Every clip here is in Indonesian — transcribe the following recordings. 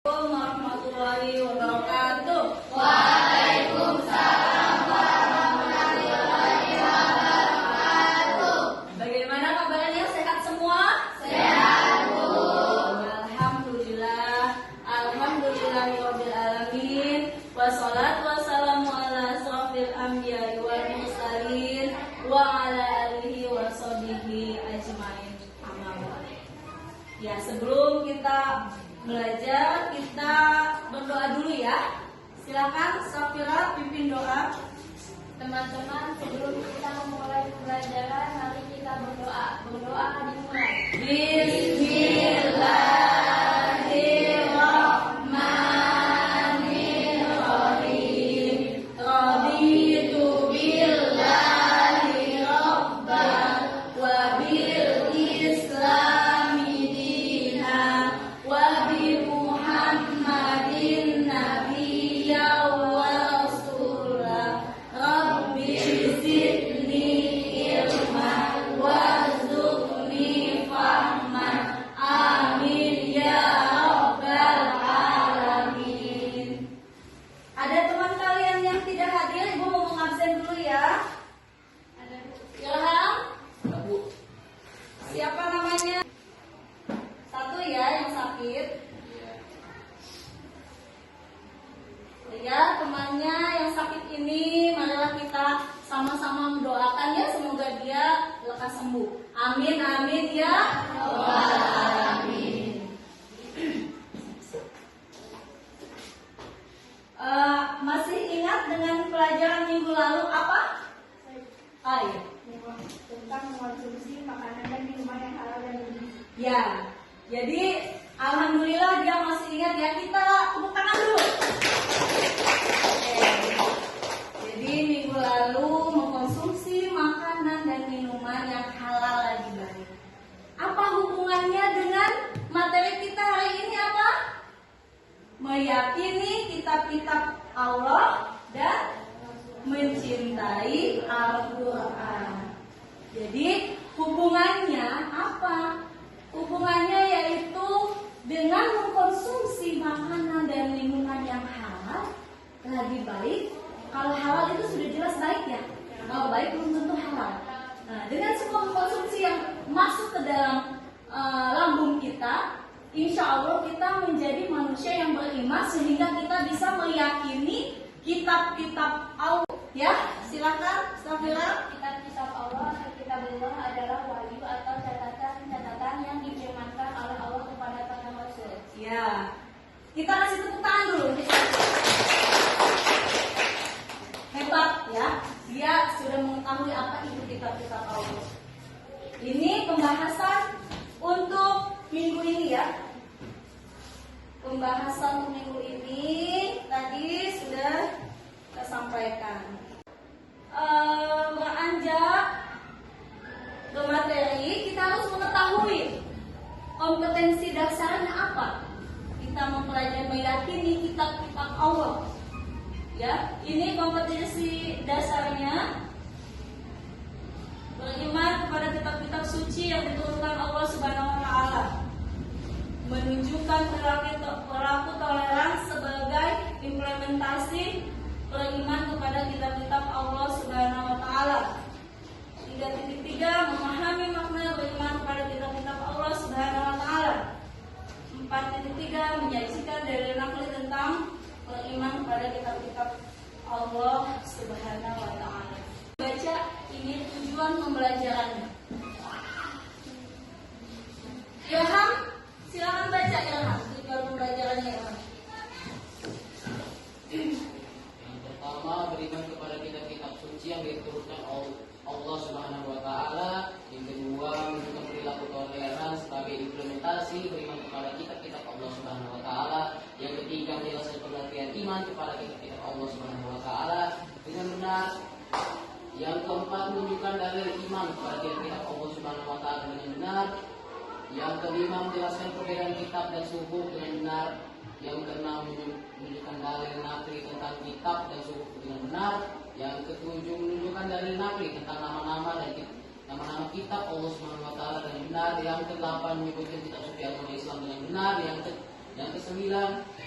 Warahmatullahi wabarakatuh. Waalaikumsalam warahmatullahi wabarakatuh. Bagaimana kabarnya? Sehat semua? Sehat, Bu. Alhamdulillah. Alhamdulillahirabbil alamin. Wassalatu wassalamu ala asrofil anbiya'i wal mursalin wa ala alihi wa sahbihi ajmain. Amin. Ya, sebelum kita belajar, kita berdoa dulu ya. Silakan Safira pimpin doa. Teman-teman, sebelum kita memulai pembelajaran, mari kita berdoa. Berdoa dimulai. Bismillahirrahmanirrahim. Raditu billahi rabban wa bil islami dina wa bi Muhammadin nabiyya wa rasulah. Rabbi zidni ilman warzuqni fahman. Amin ya rabbal alamin. Ada teman kalian yang tidak hadir, Ibu mau mengabsen dulu ya. Ilham? Siapa namanya? Satu ya yang sakit. Ya, temannya yang sakit ini, marilah kita sama-sama mendoakan ya, semoga dia lekas sembuh. Amin, amin ya. Amin. Masih ingat dengan pelajaran minggu lalu apa? Iya. Tentang mengonsumsi makanan dan minuman yang halal dan bergizi. Ya, jadi alhamdulillah dia masih ingat ya. Kita tepuk tangan dulu. Jadi minggu lalu mengkonsumsi makanan dan minuman yang halal lagi baik. Apa hubungannya dengan materi kita hari ini apa? Meyakini kitab-kitab Allah dan mencintai Al-Quran. Jadi hubungannya apa? Hubungannya yaitu dengan mengkonsumsi makanan dan minuman yang halal lagi baik. Kalau halal itu sudah jelas baik ya. Kalau baik belum tentu halal. Nah, dengan semua konsumsi yang masuk ke dalam lambung kita, insya Allah kita menjadi manusia yang beriman sehingga kita bisa meyakini kitab-kitab Allah. Ya, silakan Safira. Kitab-kitab Allah, kitabullah adalah wahyu atau catatan-catatan yang difirmankan oleh Allah kepada para rasul. Ya, kita kasih tepuk tangan dulu. Hebat ya, dia sudah mengetahui apa itu kitab-kitab Allah. Ini pembahasan untuk minggu ini ya. Pembahasan untuk minggu ini tadi sudah kita sampaikan. Beranjak ke materi, kita harus mengetahui kompetensi dasarnya apa. Kita mempelajari meyakini kitab-kitab Allah. Ya, ini kompetensi dasarnya. Beriman kepada kitab-kitab suci yang diturunkan Allah Subhanahu wa taala. Menunjukkan perilaku toleran sebagai implementasi beriman kepada kitab-kitab Allah Subhanahu wa taala. 3.3 memahami makna beriman kepada kitab-kitab Allah Subhanahu wa taala. 4.3 menyajikan dalil nakli tentang beriman kepada kitab-kitab Allah Subhanahu wa taala. Baca ini tujuan pembelajarannya. Ilham, silakan baca Ilham tujuan pembelajarannya Ilham. Pertama, beriman kepada kitab-kitab suci yang diturunkan Allah Subhanahu wa taala. Yang kedua, menunjukkan perilaku toleran sebagai implementasi beriman kepada kitab-kitab Allah Subhanahu wa taala. Yang ketiga, menjelaskan pengertian iman kepada kitab-kitab Allah Subhanahu wa taala dengan benar. Yang keempat, menunjukkan dalil iman kepada kitab-kitab Allah Subhanahu wa taala dengan benar. Yang kelima, menjelaskan perbedaan kitab dan suhuf dengan benar. Yang keenam, menunjukkan dalil nakli tentang kitab dan suhuf dengan benar. Yang ketujuh, menunjukkan dalil nakli tentang nama-nama dan nama-nama kitab Allah Subhanahu wa taala dengan benar. Yang kedelapan, menyebutkan kitab suci agama Islam dengan benar. Yang ke-9,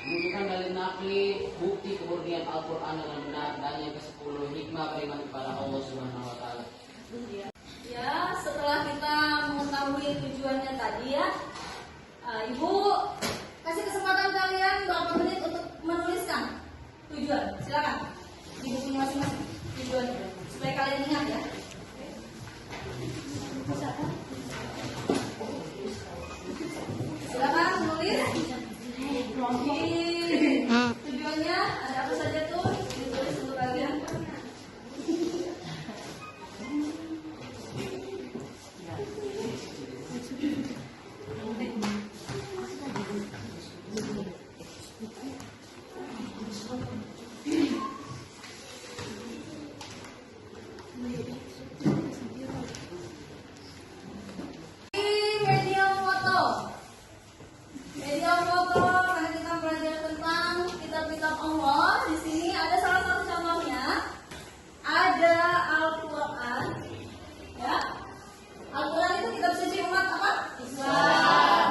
menunjukkan dalil nakli bukti kemurnian Al-Quran dengan benar. Dan yang ke-10, hikmah beriman kepada Allah Subhanahu wa Ta'ala. Ya, setelah kita mengetahui tujuannya tadi ya, Ibu kasih kesempatan kalian berapa menit untuk menuliskan tujuan. Silakan di bukunya masing-masing tujuannya supaya kalian ingat ya. Silakan menulis. Tujuannya ada apa saja tuh ditulis untuk kalian. Media foto karena kita belajar tentang kitab-kitab Allah. Di sini ada salah satu contohnya, ada Al-Quran. Ya, Al-Quran itu kitab suci umat apa? Islam.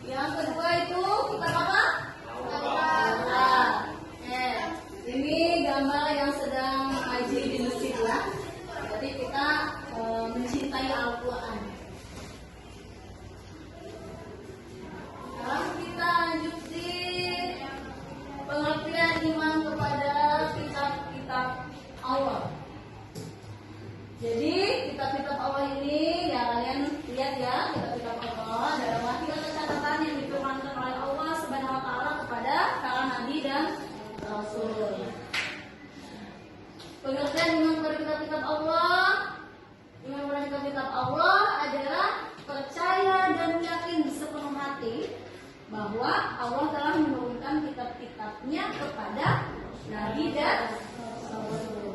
Yang kedua itu kitab apa? Al-Quran. Ini gambar yang sedang ngaji di masjid ya. Jadi kita mencintai Al-Quran. Sekarang kita lanjut di pengertian iman kepada kitab-kitab Allah. Jadi kitab-kitab Allah ini ya kalian lihat ya, kitab-kitab Allah dalam arti atau catatan yang diturunkan oleh Allah Subhanahu wa Ta'ala kepada para nabi dan rasul. Pengertian iman kepada kitab-kitab Allah, iman kepada kitab-kitab Allah adalah percaya dan yakin sepenuh hati bahwa Allah telah menurunkan kitab-kitabnya kepada nabi dan rasul.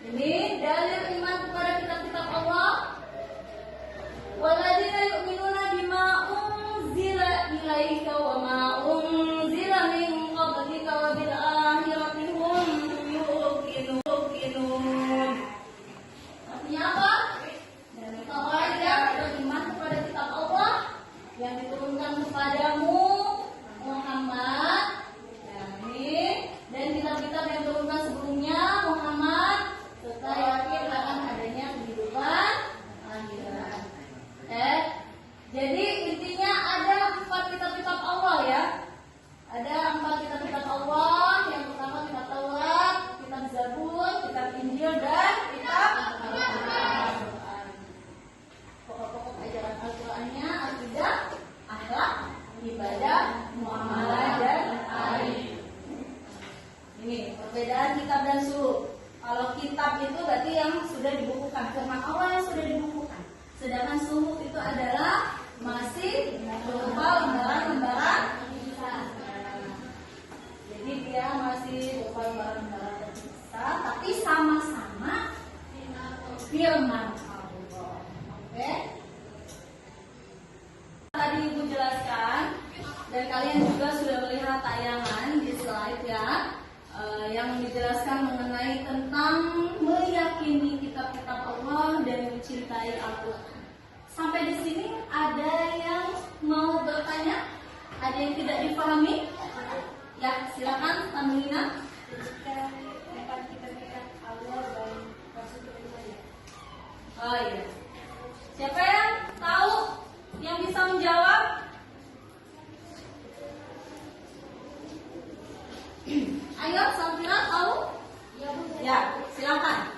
Ini dalil iman kepada kitab-kitab Allah. Walladzina yu'minuna bima unzila ilaika wa ma unzila min qablika wa bil akhirati hum yuqinun. Artinya apa? Dan orang yang beriman kepada kitab Allah yang diturunkan kepadamu Muhammad. Dan kitab-kitab yang diturunkan sebelumnya Muhammad, serta yakin akan adanya kehidupan akhirat. Jadi intinya ada 4 kitab-kitab Allah ya. Ada 4 kitab-kitab Allah. Yang pertama kitab Taurat, kitab Zabur, kitab Injil dan kitab Al-Quran. Pokok-pokok ajaran Al-Qurannya akidah, akhlak, ibadah, muamalah dan arif. Ini perbedaan kitab dan suluk. Kalau kitab itu berarti yang sudah dibukukan, firman Allah yang sudah dibukukan. Sedangkan suluk itu adalah masih berupa lembaran-lembaran. Jadi dia masih berupa lembaran-lembaran terpisah, tapi sama-sama firman Allah. Oke? Tadi Ibu jelaskan dan kalian juga sudah melihat tayangan di slide ya. Yang dijelaskan mengenai tentang meyakini kitab-kitab Allah dan mencintai Al-Quran. Sampai di sini ada yang mau bertanya? Ada yang tidak dipahami? Ya, silakan Tanwina. Kitab-kitab Allah dan Rasulullah. Oh iya. Siapa yang tahu? Yang bisa menjawab? Ayo, Safira tahu? Ya, Bu. Ya, silakan.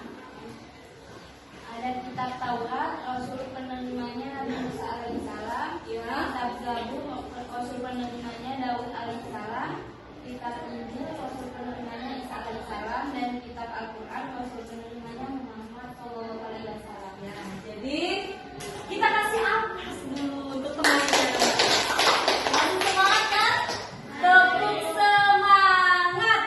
Ada kitab Taurat, Rasul penerimanya Nabi Musa alaihissalam. Ya. Kitab Zabur, Rasul penerimanya Daud alaihissalam. Kitab Injil, Rasul penerimanya Isa alaihissalam. Dan kitab Al-Quran, Rasul penerimanya Muhammad sallallahu alaihi wasallam. Ya, jadi kita kasih aplaus dulu untuk teman-teman. Masih semangat kan? Tepuk semangat.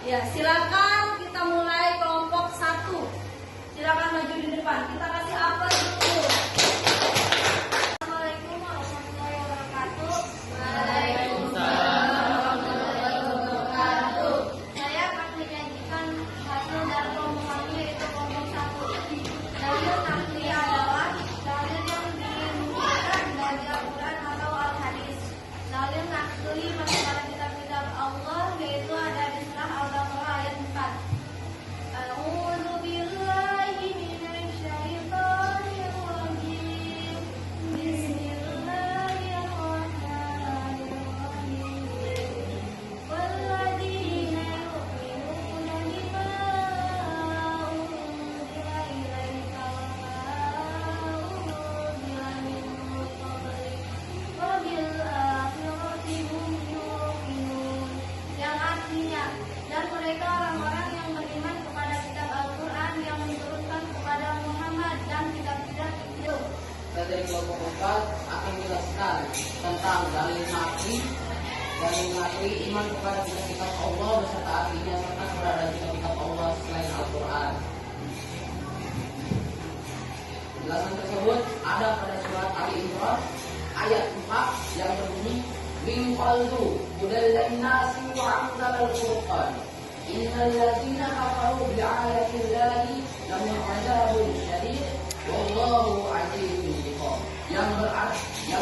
Ya, silakan kita mulai kelompok 1. Silakan maju di depan. Kita kasih apel dulu. Assalamualaikum warahmatullahi wabarakatuh. Saya akan menyajikan hasil dari kelompok kami, yaitu kelompok 1. Dalil nakli adalah dalil yang dimulakan dari Al-Quran atau Al-Hadis. Dalil nakli masuk pada kitab-kitab Allah, yaitu ada di surah Al-Baqarah ayat 4. A'udzu billahi minasyaitonir rajim. Bismillahirrahmanirrahim. Walladzina yu'minuna bima unzila ilaika wa ma unzila min qablik wa bil akhirati hum yuqinun. Yang artinya, dan mereka orang-orang yang beriman kepada kitab Al-Quran yang diturunkan kepada Muhammad dan kitab-kitab itu. Dari kelompok 4 akan menjelaskan tentang dalil nakli. Dalil nakli iman kepada kitab Allah beserta artinya serta keberadaan kitab Allah selain Al-Quran. Penjelasan tersebut ada pada surat Ali Imran ayat 4 yang berbunyi min qalbu hudal nasi wa anzalal furqan innal ladzina kafaru bi ayati llahi lahum adzabun syadid wallahu azizun iqab. Yang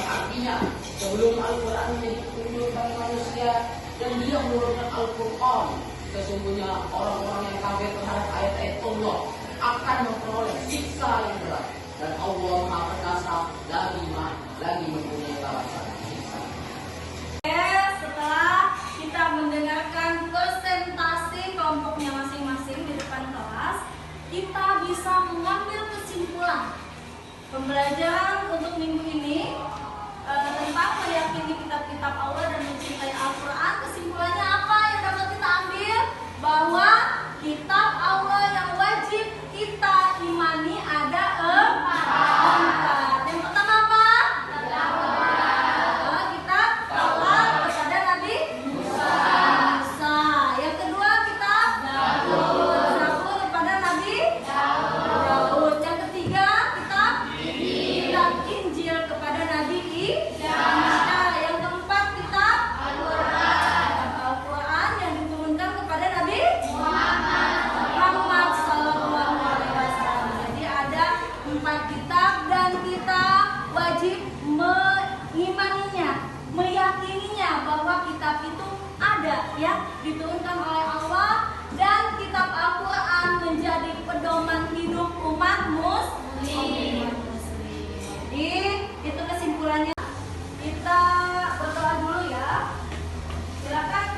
artinya sebelum Al-Quran menjadi petunjuk bagi manusia dan dia menurunkan Al-Quran, sesungguhnya orang-orang yang kafir terhadap ayat-ayat Allah akan memperoleh siksa yang berat, dan Allah Maha Perkasa lagi mempunyai balasan siksa. Setelah kita mendengarkan presentasi kelompoknya masing-masing di depan kelas, kita bisa mengambil kesimpulan pembelajaran untuk minggu ini tentang meyakini kitab-kitab Allah dan mencintai Al-Quran. Kesimpulannya apa yang dapat kita ambil? Bahwa kitab Allah yang wajib kita imani ada 4. Yang pertama apa? Kitab Allah kepada Nabi Musa. Yang kedua kitab Zabur kepada Nabi Daud. Yang ketiga kitab Injil kepada Nabi Isa. Yang keempat kitab Al-Quran yang diturunkan kepada Nabi Muhammad Sallallahu Alaihi Wasallam. Jadi ada 4 kitab dan kita wajib mengimaninya, meyakininya bahwa kitab itu ada, ya, diturunkan oleh Allah, dan kitab Al-Quran menjadi pedoman hidup umat muslim. Jadi itu kesimpulannya. Kita berdoa dulu ya. Silakan